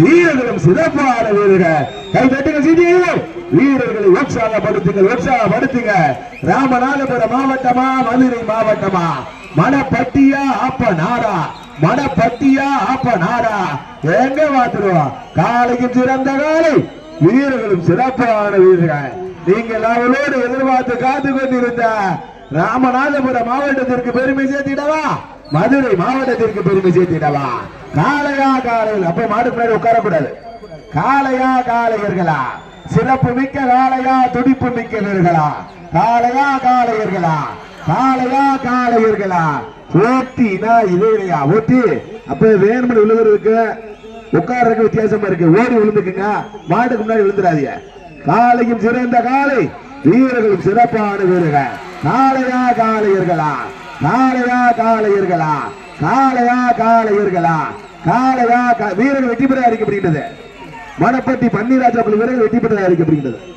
வீரர்களும் சிறப்பான வீரர்கள். கை தட்டுங்க சிடி. வீரர்களை உற்சாகப்படுத்துங்க. ராமநாதபுரம் மாவட்டமா மதுரை மாவட்டமா, மணப்பட்டியா அப்பநாடா, மணப்பட்டியா அப்பநாடா, எங்க மாத்துருவோம். காலையும் சிறந்த காலை, வீரர்களும் சிறப்பான வீரர்கள். நீங்கள் அவளோடு எதிர்பார்த்து காத்து கொண்டிருந்த ராமநாதபுரம் மாவட்டத்திற்கு பெருமை சேர்த்திடவா, மதுரை மாவட்டத்திற்கு பெருமை சேர்த்திடவா. காளையா காளைகள் அப்ப மாடு முன்னாடி உட்காரக்கூடாது. காளையா காளையர்களா, சிறப்பு மிக்க காளையா, துடிப்பு மிக்க வீரர்களா, காளையா காளையர்களா, காளையா காளையர்களா. ஓட்டினா இல்லையா ஓட்டி அப்ப வேணும்னு விழுதுறதுக்கு உட்கார்றதுக்கு வித்தியாசமா இருக்கு. ஓடி விழுந்துக்குங்க, மாட்டுக்கு முன்னாடி விழுந்துடாதீங்க. காளையும் சிறந்த காளை, வீரர்களும் சிறப்பான வீரர்கள். காளையா காளையர்களா, காளையா காளையர்களா, காளையா காளையர்களா, காளையா வீரர்கள் வெற்றி பெற அறிக்கப்படுகின்றது. மணப்பட்டி பன்னீராஜா வீரர்கள் வெற்றி பெற அறிக்கப்படுகின்றது.